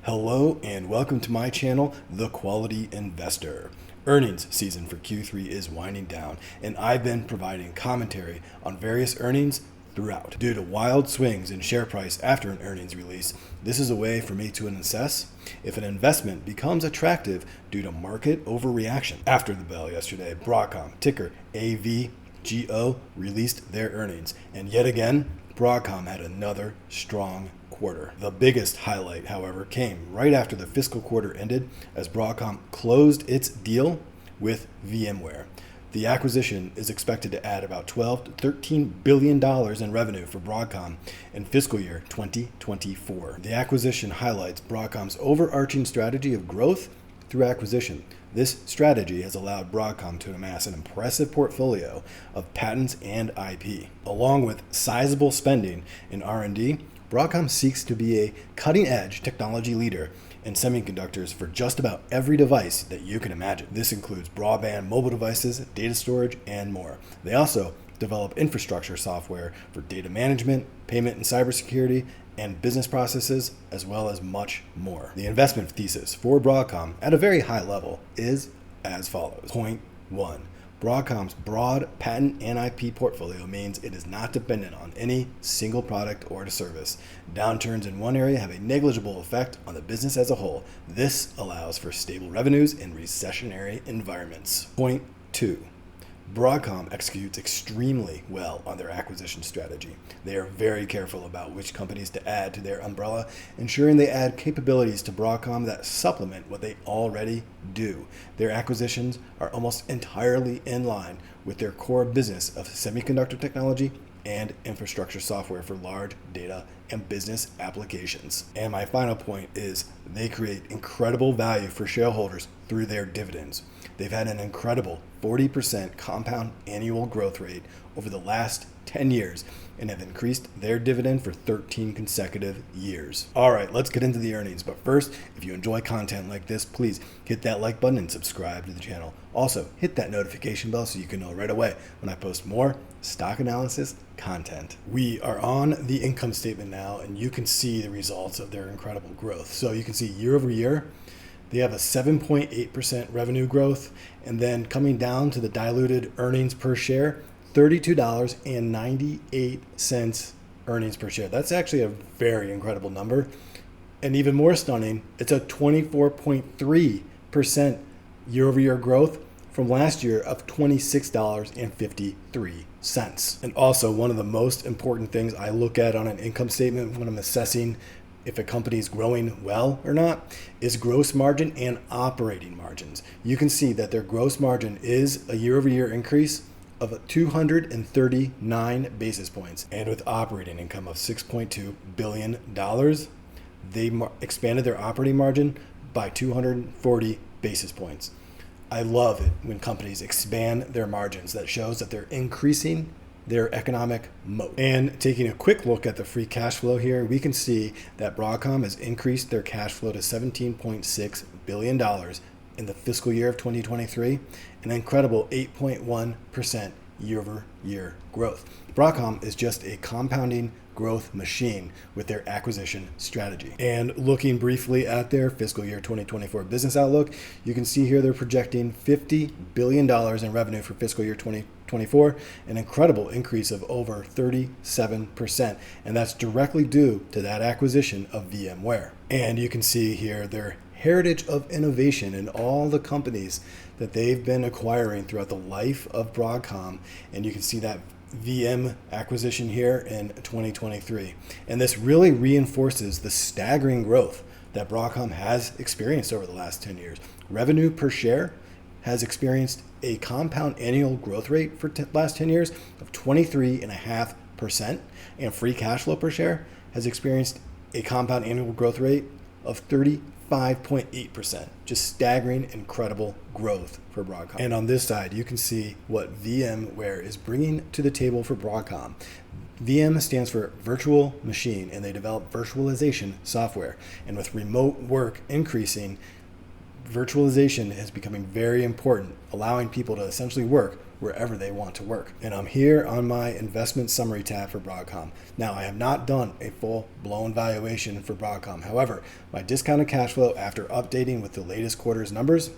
Hello and welcome to my channel, The Quality Investor. Earnings season for Q3 is winding down, and I've been providing commentary on various earnings throughout. Due to wild swings in share price after an earnings release, this is a way for me to assess if an investment becomes attractive due to market overreaction. After the bell yesterday, Broadcom, ticker AVGO, released their earnings, and yet again, Broadcom had another strong quarter. The biggest highlight, however, came right after the fiscal quarter ended as Broadcom closed its deal with VMware. The acquisition is expected to add about $12 to $13 billion in revenue for Broadcom in fiscal year 2024. The acquisition highlights Broadcom's overarching strategy of growth through acquisition. This strategy has allowed Broadcom to amass an impressive portfolio of patents and IP. Along with sizable spending in R&D, Broadcom seeks to be a cutting-edge technology leader in semiconductors for just about every device that you can imagine. This includes broadband mobile devices, data storage, and more. They also develop infrastructure software for data management, payment and cybersecurity, and business processes, as well as much more. The investment thesis for Broadcom at a very high level is as follows. Point 1. Broadcom's broad patent and IP portfolio means it is not dependent on any single product or service. Downturns in one area have a negligible effect on the business as a whole. This allows for stable revenues in recessionary environments. Point 2. Broadcom executes extremely well on their acquisition strategy. They are very careful about which companies to add to their umbrella, ensuring they add capabilities to Broadcom that supplement what they already do. Their acquisitions are almost entirely in line with their core business of semiconductor technology and infrastructure software for large data and business applications. And my final point is they create incredible value for shareholders through their dividends. They've had an incredible 40% compound annual growth rate over the last 10 years and have increased their dividend for 13 consecutive years. All right, let's get into the earnings. But first, if you enjoy content like this, please hit that like button and subscribe to the channel. Also, hit that notification bell so you can know right away when I post more stock analysis content. We are on the income statement now, and you can see the results of their incredible growth. So you can see year over year, they have a 7.8% revenue growth, and then coming down to the diluted earnings per share, $32.98 earnings per share. That's actually a very incredible number. And even more stunning, it's a 24.3% year over year growth from last year of $26.53. And also, one of the most important things I look at on an income statement when I'm assessing if a company is growing well or not is gross margin and operating margins. You can see that their gross margin is a year over year increase of 239 basis points. And with operating income of $6.2 billion, they expanded their operating margin by 240 basis points. I love it when companies expand their margins. That shows that they're increasing their economic moat. And taking a quick look at the free cash flow here, we can see that Broadcom has increased their cash flow to $17.6 billion in the fiscal year of 2023, an incredible 8.1% year over year growth. Broadcom is just a compounding growth machine with their acquisition strategy. And looking briefly at their fiscal year 2024 business outlook, you can see here they're projecting $50 billion in revenue for fiscal year 2024, an incredible increase of over 37%. And that's directly due to that acquisition of VMware. And you can see here their heritage of innovation in all the companies that they've been acquiring throughout the life of Broadcom. And you can see that VM acquisition here in 2023. And this really reinforces the staggering growth that Broadcom has experienced over the last 10 years. Revenue per share has experienced a compound annual growth rate for the last 10 years of 23.5%, and free cash flow per share has experienced a compound annual growth rate of 35.8%. Just staggering, incredible growth for Broadcom. And on this side, you can see what VMware is bringing to the table for Broadcom. VM stands for virtual machine, and they develop virtualization software. And with remote work increasing, virtualization is becoming very important, allowing people to essentially work wherever they want to work. And I'm here on my investment summary tab for Broadcom. Now, I have not done a full-blown valuation for Broadcom. However, my discounted cash flow after updating with the latest quarter's numbers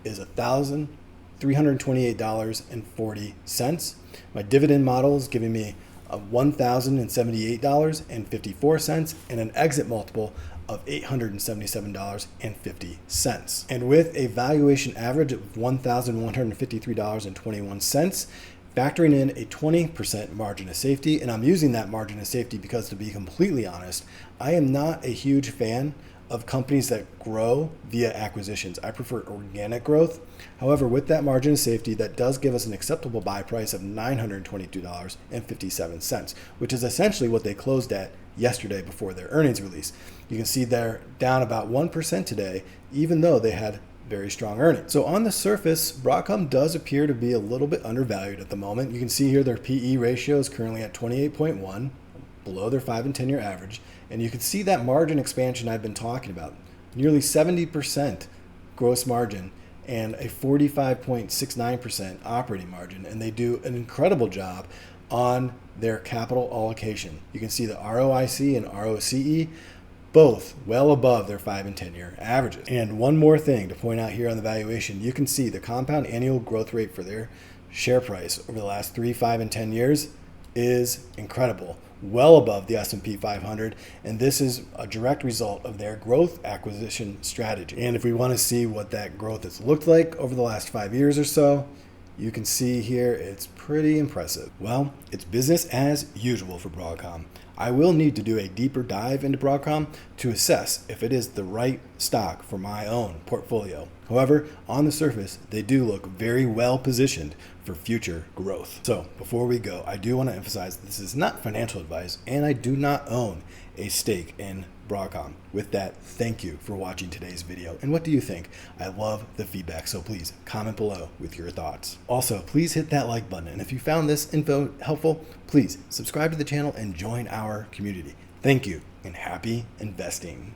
is $1,328.40. My dividend model is giving me $1,078.54 and an exit multiple of $877.50. And with a valuation average of $1,153.21, factoring in a 20% margin of safety, and I'm using that margin of safety because, to be completely honest, I am not a huge fan of companies that grow via acquisitions. I prefer organic growth. However, with that margin of safety, that does give us an acceptable buy price of $922.57, which is essentially what they closed at yesterday before their earnings release. You can see they're down about 1% today, even though they had very strong earnings. So on the surface, Broadcom does appear to be a little bit undervalued at the moment. You can see here their PE ratio is currently at 28.1, below their 5 and 10-year average. And you can see that margin expansion I've been talking about. Nearly 70% gross margin and a 45.69% operating margin. And they do an incredible job on their capital allocation. You can see the ROIC and ROCE, both well above their 5 and 10-year averages. And one more thing to point out here on the valuation, you can see the compound annual growth rate for their share price over the last 3, 5, and 10 years is incredible, well above the S&P 500, and this is a direct result of their growth acquisition strategy. And if we want to see what that growth has looked like over the last 5 years or so, you can see here it's pretty impressive. Well, it's business as usual for Broadcom. I will need to do a deeper dive into Broadcom to assess if it is the right stock for my own portfolio. However, on the surface, they do look very well positioned for future growth. So before we go, I do want to emphasize this is not financial advice, and I do not own a stake in Broadcom. With that, thank you for watching today's video. And what do you think? I love the feedback, so please comment below with your thoughts. Also, please hit that like button. And if you found this info helpful, please subscribe to the channel and join our community. Thank you, and happy investing.